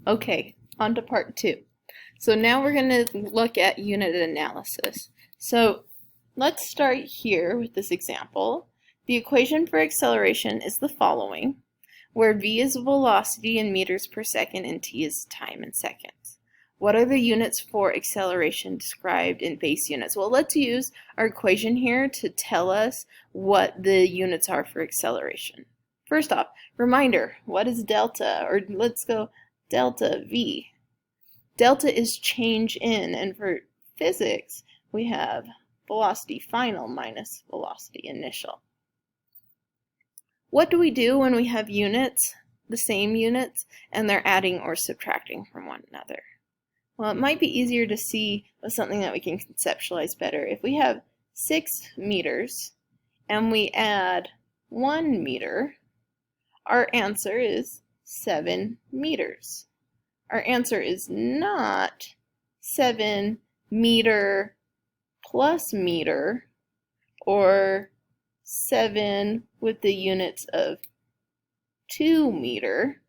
Okay, on to part 2. So now we're going to look at unit analysis. So let's start here with this example. The equation for acceleration is the following, where v is velocity in meters per second and t is time in seconds. What are the units for acceleration described in base units? Well, let's use our equation here to tell us what the units are for acceleration. First off, reminder, what is delta? Or let's go delta v. Delta is change in, and for physics, we have velocity final minus velocity initial. What do we do when we have units, the same units, and they're adding or subtracting from one another? Well, it might be easier to see with something that we can conceptualize better. If we have 6 meters and we add 1 meter, our answer is 7 meters. Our answer is not 7 meter plus meter or 7 with the units of 2 meter,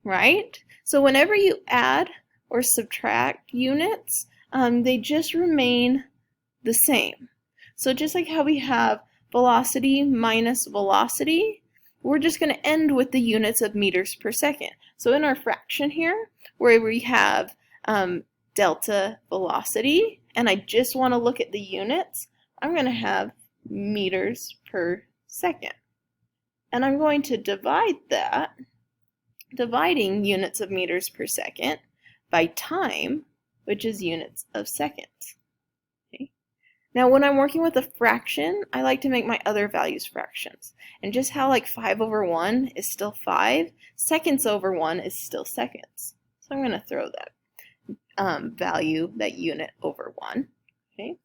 right? So whenever you add or subtract units, they just remain the same. So just like how we have velocity minus velocity, we're just going to end with the units of meters per second. So in our fraction here, where we have delta velocity, and I just want to look at the units, I'm going to have meters per second. And I'm going to divide that, dividing units of meters per second by time, which is units of seconds. Okay. Now when I'm working with a fraction, I like to make my other values fractions. And just how like 5 over 1 is still 5, seconds over 1 is still seconds. So I'm going to throw that value, that unit over 1. Okay.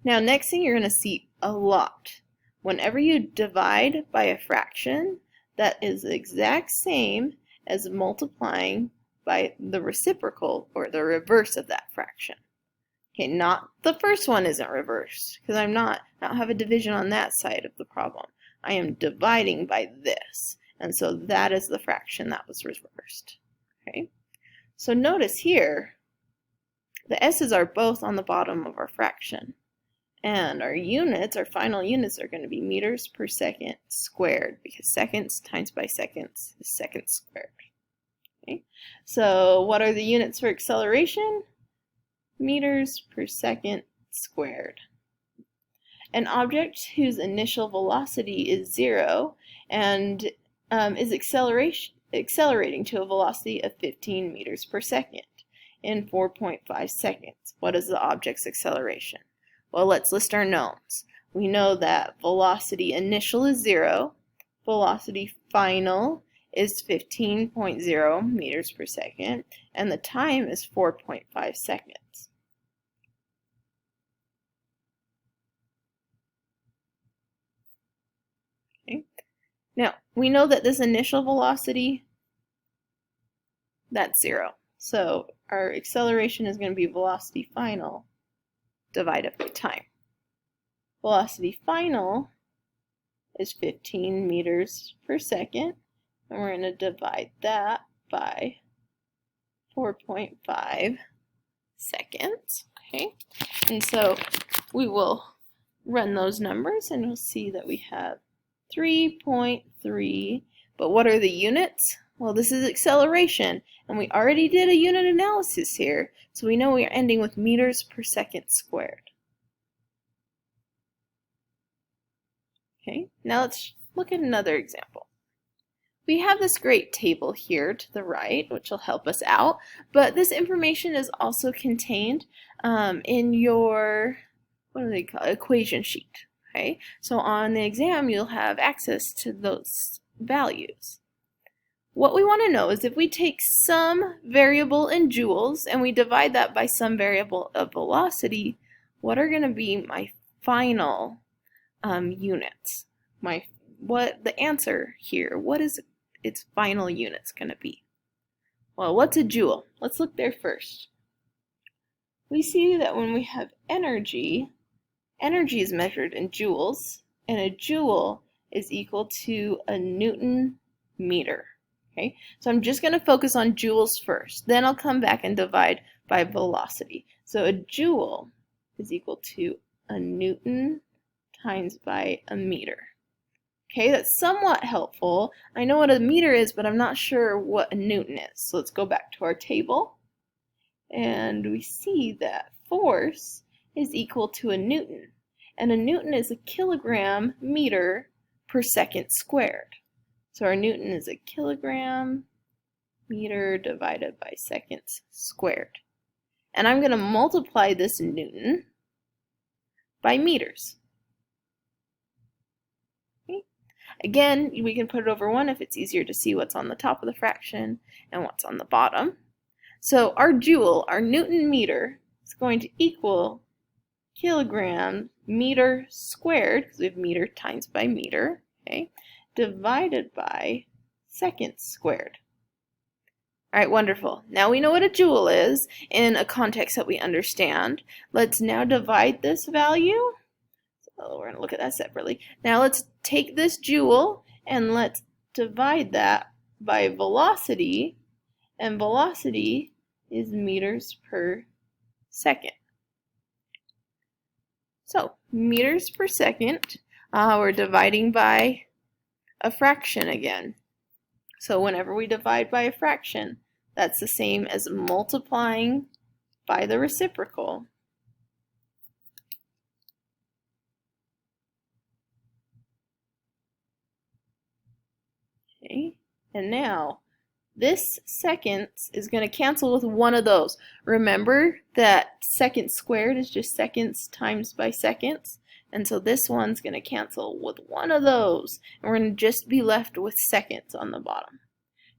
Now next thing you're going to see a lot. Whenever you divide by a fraction, that is the exact same as multiplying by the reciprocal or the reverse of that fraction. Okay, not the first one isn't reversed because I don't have a division on that side of the problem. I am dividing by this, and so that is the fraction that was reversed. Okay, so notice here the s's are both on the bottom of our fraction, and our units, our final units, are going to be meters per second squared because seconds times by seconds is seconds squared. Okay, so what are the units for acceleration? Meters per second squared. An object whose initial velocity is 0 and is accelerating to a velocity of 15 meters per second in 4.5 seconds. What is the object's acceleration? Well, let's list our knowns. We know that velocity initial is 0, velocity final is 15.0 meters per second, and the time is 4.5 seconds. Okay. Now, we know that this initial velocity, that's 0. So our acceleration is going to be velocity final divided by time. Velocity final is 15 meters per second, and we're going to divide that by 4.5 seconds. Okay, and so we will run those numbers and you'll see that we have 3.3, but what are the units? Well, this is acceleration, and we already did a unit analysis here, so we know we are ending with meters per second squared. Okay, now let's look at another example. We have this great table here to the right, which will help us out, but this information is also contained in your, what do they call it, equation sheet. Okay, so on the exam, you'll have access to those values. What we want to know is if we take some variable in joules and we divide that by some variable of velocity, what are going to be my final units? What the answer here, what is its final units going to be? Well, what's a joule? Let's look there first. We see that when we have energy, energy is measured in joules, and a joule is equal to a Newton meter. Okay, so I'm just going to focus on joules first. Then I'll come back and divide by velocity. So a joule is equal to a newton times by a meter. Okay, that's somewhat helpful. I know what a meter is, but I'm not sure what a newton is. So let's go back to our table. And we see that force is equal to a newton. And a newton is a kilogram meter per second squared. So our newton is a kilogram meter divided by seconds squared. And I'm going to multiply this newton by meters. Okay. Again, we can put it over 1 if it's easier to see what's on the top of the fraction and what's on the bottom. So our joule, our newton meter, is going to equal kilogram meter squared, because we have meter times by meter, okay, divided by seconds squared. All right, wonderful. Now we know what a joule is in a context that we understand. Let's now divide this value. So we're going to look at that separately. Now let's take this joule and let's divide that by velocity, and velocity is meters per second. So meters per second, we're dividing by a fraction again. So whenever we divide by a fraction, that's the same as multiplying by the reciprocal. Okay, and now this seconds is going to cancel with one of those. Remember that seconds squared is just seconds times by seconds. And so this one's going to cancel with one of those. And we're going to just be left with seconds on the bottom.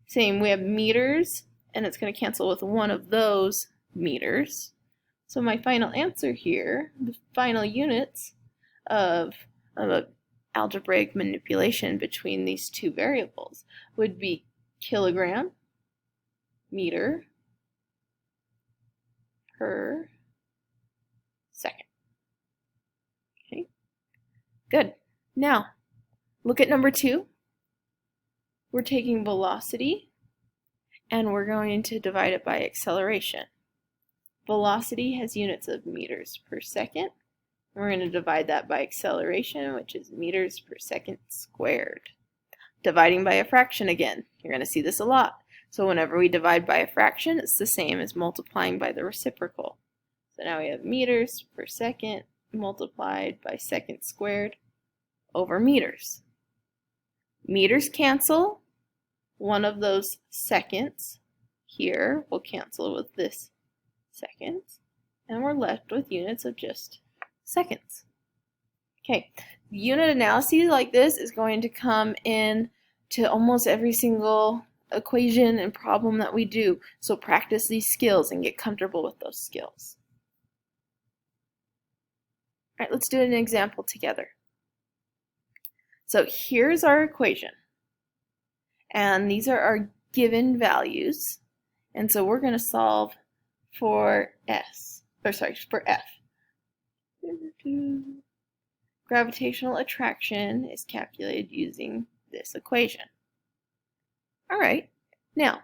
Same, we have meters, and it's going to cancel with one of those meters. So my final answer here, the final units of algebraic manipulation between these two variables, would be kilogram meter per second. Okay, good. Now, look at number 2. We're taking velocity and we're going to divide it by acceleration. Velocity has units of meters per second. We're going to divide that by acceleration, which is meters per second squared. Dividing by a fraction again. You're going to see this a lot. So whenever we divide by a fraction, it's the same as multiplying by the reciprocal. So now we have meters per second multiplied by seconds squared over meters. Meters cancel. One of those seconds here will cancel with this seconds. And we're left with units of just seconds. Okay, unit analysis like this is going to come in to almost every single equation and problem that we do. So practice these skills and get comfortable with those skills. All right, let's do an example together. So here's our equation. And these are our given values. And so we're going to solve for for F. Gravitational attraction is calculated using this equation. All right, now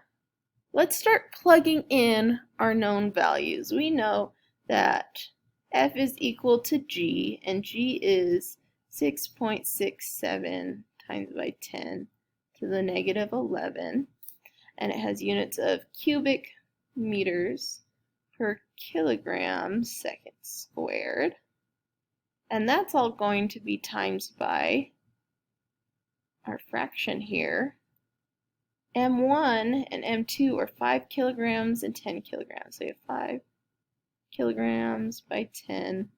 let's start plugging in our known values. We know that F is equal to G, and G is 6.67 times by 10 to the negative 11, and it has units of cubic meters per kilogram second squared. And that's all going to be times by our fraction here. M1 and M2 are 5 kilograms and 10 kilograms. So we have 5 kilograms by 10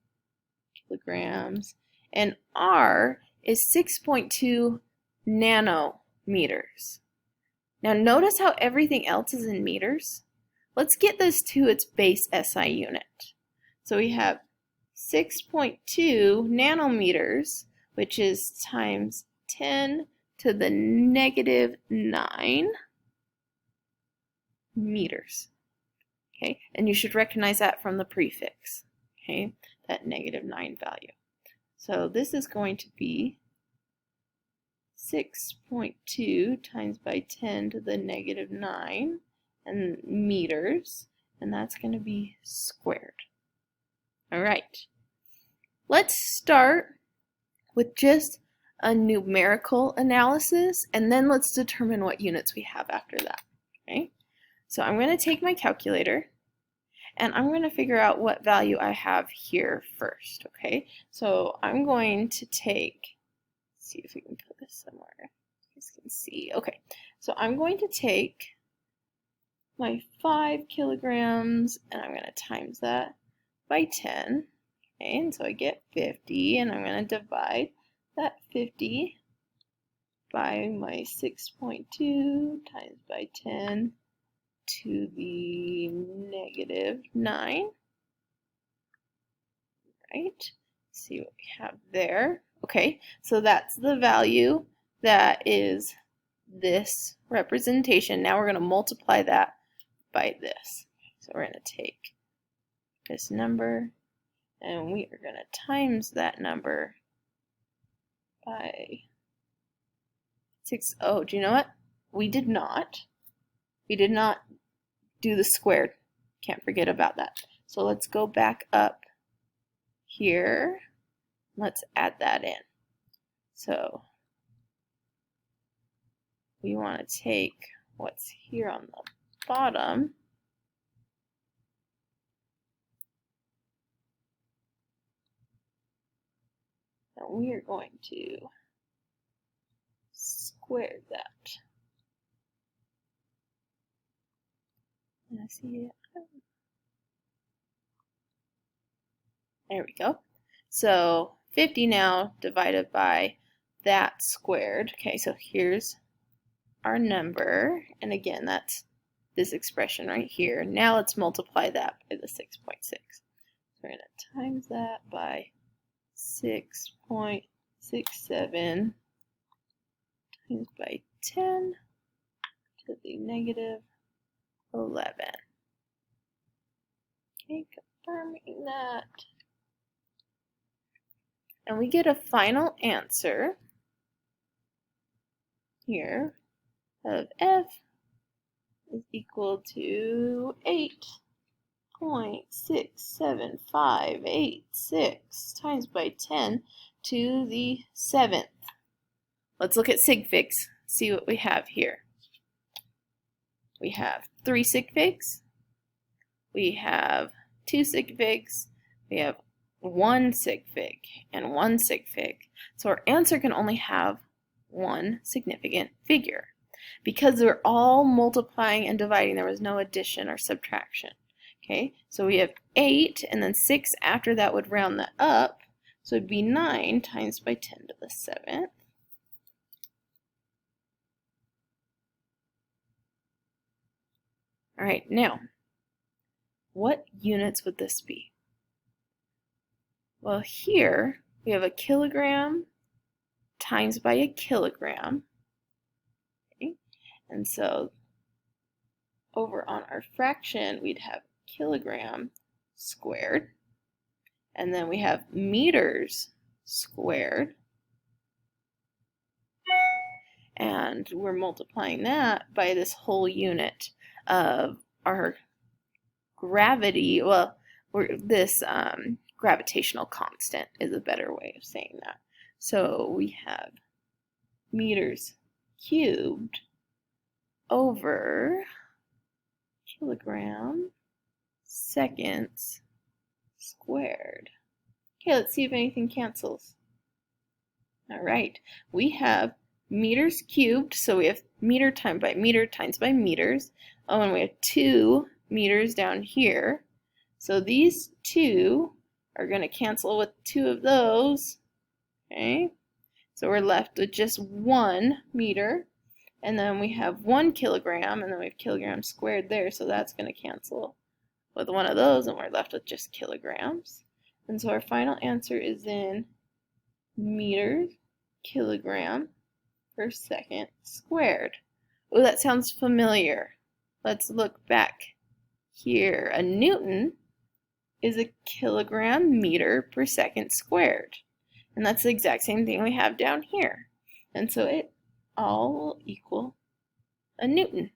kilograms. And R is 6.2 nanometers. Now notice how everything else is in meters? Let's get this to its base SI unit. So we have 6.2 nanometers, which is times 10 to the negative 9 meters. Okay, and you should recognize that from the prefix, okay, that negative 9 value. So this is going to be 6.2 times by 10 to the negative 9 and meters, and that's going to be squared. All right, let's start with just a numerical analysis, and then let's determine what units we have after that. Okay, so I'm going to take my calculator, and I'm going to figure out what value I have here first. Okay, so I'm going to see if we can put this somewhere you guys can see. Okay, so I'm going to take my 5 kilograms, and I'm going to times that by 10. Okay, and so I get 50, and I'm going to divide that 50 by my 6.2 times by 10 to the negative 9. Right? See what we have there. Okay, so that's the value that is this representation. Now we're going to multiply that by this. So we're going to take this number, and we are going to times that number by 6. Oh, do you know what? We did not do the squared. Can't forget about that. So let's go back up here. Let's add that in. So we want to take what's here on the bottom and we are going to square that. Let's see it. There we go. So 50 now divided by that squared. Okay, so here's our number, and again that's this expression right here. Now let's multiply that by the 6.6. So we're going to times that by 6.67 times by 10 to the negative 11. Okay, confirming that. And we get a final answer here of F is equal to 8.67586 times by 10 to the 7th. Let's look at sig figs, see what we have here. We have 3 sig figs, we have 2 sig figs, we have 1 sig fig, and 1 sig fig. So our answer can only have one significant figure. Because they're all multiplying and dividing, there was no addition or subtraction. Okay, so we have 8, and then 6 after that would round that up. So it'd be 9 times by 10 to the 7th. All right, now, what units would this be? Well, here we have a kilogram times by a kilogram. Okay? And so over on our fraction, we'd have kilogram squared. And then we have meters squared. And we're multiplying that by this whole unit of our gravity. Well, this gravitational constant is a better way of saying that. So we have meters cubed over kilogram seconds squared. Okay, let's see if anything cancels. All right, we have meters cubed, so we have meter times by meter times by meters. Oh, and we have 2 meters down here. So these 2 are going to cancel with 2 of those. Okay, so we're left with just 1 meter. And then we have 1 kilogram, and then we have kilograms squared there, so that's going to cancel with one of those, and we're left with just kilograms. And so our final answer is in meters kilogram per second squared. Oh, that sounds familiar. Let's look back here. A newton is a kilogram meter per second squared. And that's the exact same thing we have down here. And so it all equal a newton.